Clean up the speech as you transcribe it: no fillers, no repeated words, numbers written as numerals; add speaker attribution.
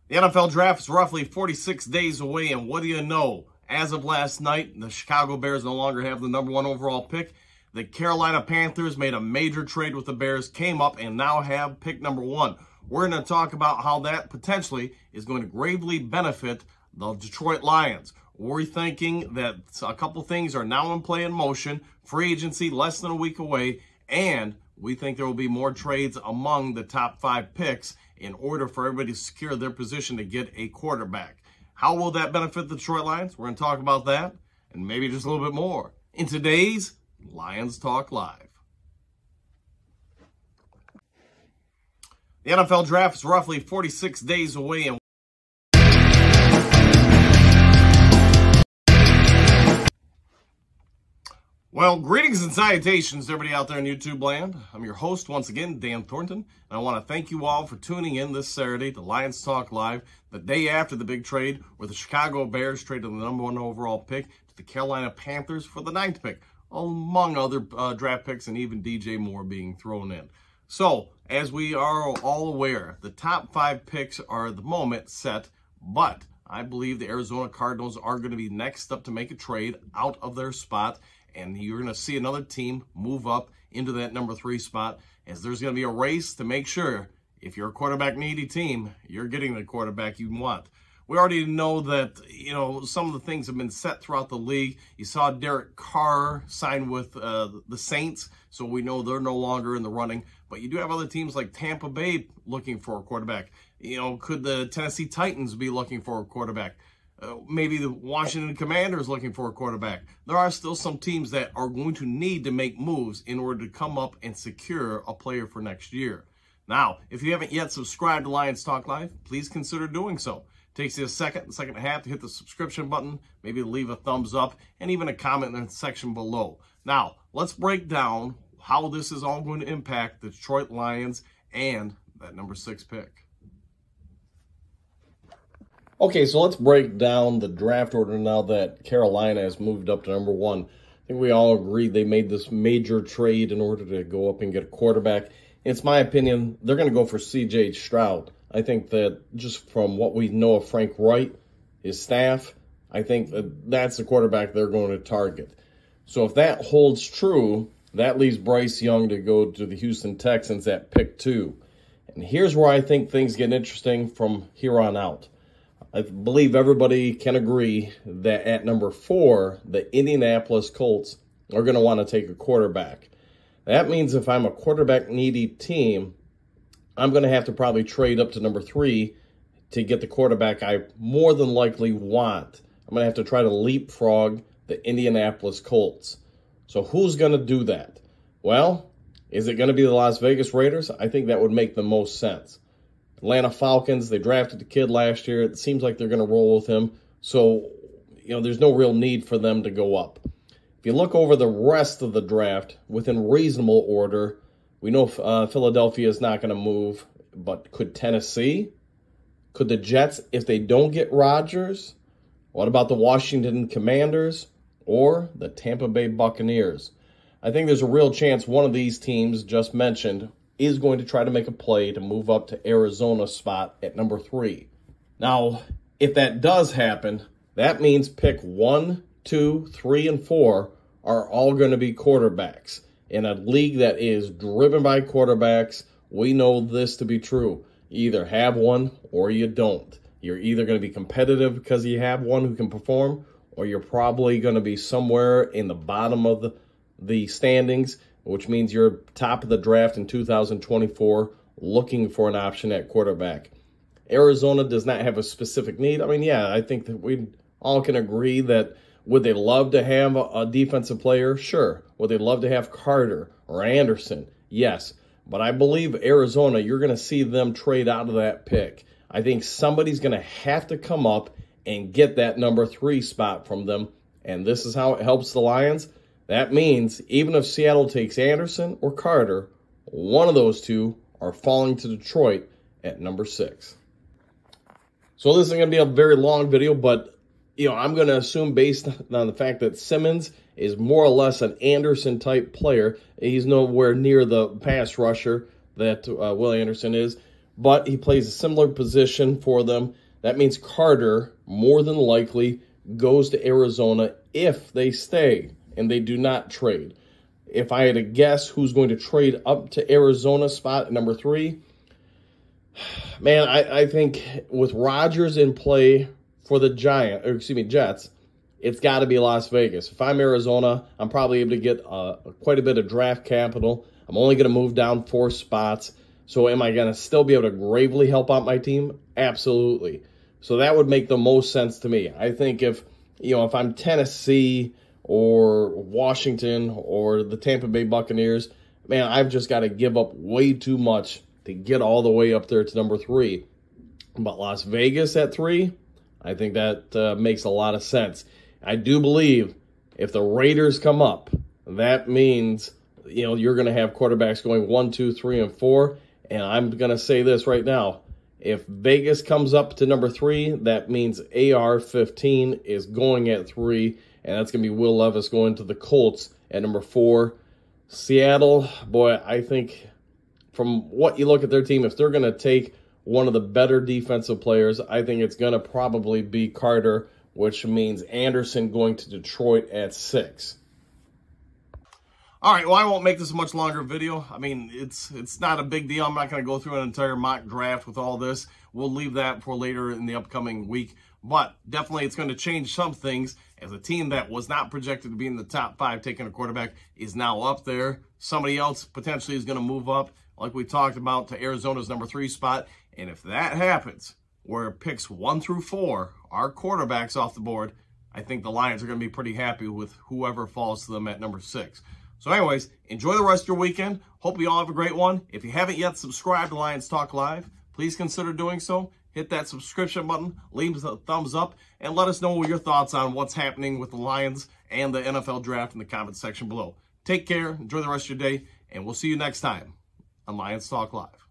Speaker 1: The NFL draft is roughly 46 days away, and what do you know? As of last night, the Chicago Bears no longer have the #1 overall pick. The Carolina Panthers made a major trade with the Bears, came up, and now have pick #1. We're going to talk about how that potentially is going to gravely benefit the Detroit Lions. We're thinking that a couple things are now in play in motion, free agency less than a week away, and we think there will be more trades among the top 5 picks in order for everybody to secure their position to get a quarterback. How will that benefit the Detroit Lions? We're going to talk about that and maybe just a little bit more in today's Lions Talk Live. The NFL draft is roughly 46 days away, and well, greetings and salutations to everybody out there in YouTube land. I'm your host once again, Dan Thornton, and I want to thank you all for tuning in this Saturday to Lions Talk Live, the day after the big trade where the Chicago Bears traded the #1 overall pick to the Carolina Panthers for the 9th pick, among other draft picks and even DJ Moore being thrown in. So, as we are all aware, the top 5 picks are at the moment set, but I believe the Arizona Cardinals are going to be next up to make a trade out of their spot, and you're going to see another team move up into that #3 spot, as there's going to be a race to make sure if you're a quarterback-needy team, you're getting the quarterback you want. We already know that, some of the things have been set throughout the league. You saw Derek Carr sign with the Saints, so we know they're no longer in the running. But you do have other teams like Tampa Bay looking for a quarterback. Could the Tennessee Titans be looking for a quarterback? Maybe the Washington Commanders looking for a quarterback. There are still some teams that are going to need to make moves in order to come up and secure a player for next year. Now, if you haven't yet subscribed to Lions Talk Live, please consider doing so. It takes you a second and a half to hit the subscription button, maybe leave a thumbs up, and even a comment in the section below. Now, let's break down how this is all going to impact the Detroit Lions and that #6 pick. Okay, so let's break down the draft order now that Carolina has moved up to #1. I think we all agree they made this major trade in order to go up and get a quarterback. It's my opinion, they're going to go for C.J. Stroud. I think that just from what we know of Frank Wright, his staff, I think that's the quarterback they're going to target. So if that holds true, that leaves Bryce Young to go to the Houston Texans at pick 2. And here's where I think things get interesting from here on out. I believe everybody can agree that at #4, the Indianapolis Colts are going to want to take a quarterback. That means if I'm a quarterback-needy team, I'm going to have to probably trade up to #3 to get the quarterback I more than likely want. I'm going to have to try to leapfrog the Indianapolis Colts. So who's going to do that? Well, is it going to be the Las Vegas Raiders? I think that would make the most sense. Atlanta Falcons, they drafted the kid last year. It seems like they're going to roll with him. So, there's no real need for them to go up. If you look over the rest of the draft, within reasonable order, we know Philadelphia is not going to move, but could Tennessee? Could the Jets, if they don't get Rodgers? What about the Washington Commanders or the Tampa Bay Buccaneers? I think there's a real chance one of these teams just mentioned is going to try to make a play to move up to Arizona's spot at #3. Now, if that does happen, that means pick 1, 2, 3, and 4 are all going to be quarterbacks. In a league that is driven by quarterbacks, we know this to be true. You either have one or you don't. You're either going to be competitive because you have one who can perform, or you're probably going to be somewhere in the bottom of the standings, which means you're top of the draft in 2024 looking for an option at quarterback. Arizona does not have a specific need. I think that we all can agree that would they love to have a defensive player? Sure. Would they love to have Carter or Anderson? Yes. But I believe Arizona, you're going to see them trade out of that pick. I think somebody's going to have to come up and get that #3 spot from them. And this is how it helps the Lions. That means even if Seattle takes Anderson or Carter, one of those two are falling to Detroit at #6. So this isn't going to be a very long video, but I'm going to assume based on the fact that Simmons is more or less an Anderson-type player. He's nowhere near the pass rusher that Will Anderson is. but he plays a similar position for them. That means Carter, more than likely, goes to Arizona if they stay and they do not trade. If I had to guess who's going to trade up to Arizona's spot at number 3, man, I think with Rodgers in play for the Jets, it's got to be Las Vegas. If I'm Arizona, I'm probably able to get quite a bit of draft capital. I'm only going to move down 4 spots. So am I going to still be able to gravely help out my team? Absolutely. So that would make the most sense to me. I think if I'm Tennessee or Washington or the Tampa Bay Buccaneers, man, I've just got to give up way too much to get all the way up there to number 3. But Las Vegas at 3, I think that makes a lot of sense. I do believe if the Raiders come up, that means you're going to have quarterbacks going 1, 2, 3, and 4. And I'm going to say this right now. If Vegas comes up to number 3, that means AR-15 is going at 3. And that's going to be Will Levis going to the Colts at number 4. Seattle, boy, I think from what you look at their team, if they're going to take one of the better defensive players, I think it's going to probably be Carter, which means Anderson going to Detroit at 6. All right, well, I won't make this a much longer video. I mean, it's not a big deal. I'm not going to go through an entire mock draft with all this. We'll leave that for later in the upcoming week. But definitely it's going to change some things as a team that was not projected to be in the top 5 taking a quarterback is now up there. Somebody else potentially is going to move up, like we talked about, to Arizona's number 3 spot. And if that happens, where picks 1 through 4 are quarterbacks off the board, I think the Lions are going to be pretty happy with whoever falls to them at number 6. So anyways, enjoy the rest of your weekend. Hope you all have a great one. If you haven't yet subscribed to Lions Talk Live, please consider doing so. Hit that subscription button, leave a thumbs up, and let us know your thoughts on what's happening with the Lions and the NFL draft in the comments section below. Take care, enjoy the rest of your day, and we'll see you next time on Lions Talk Live.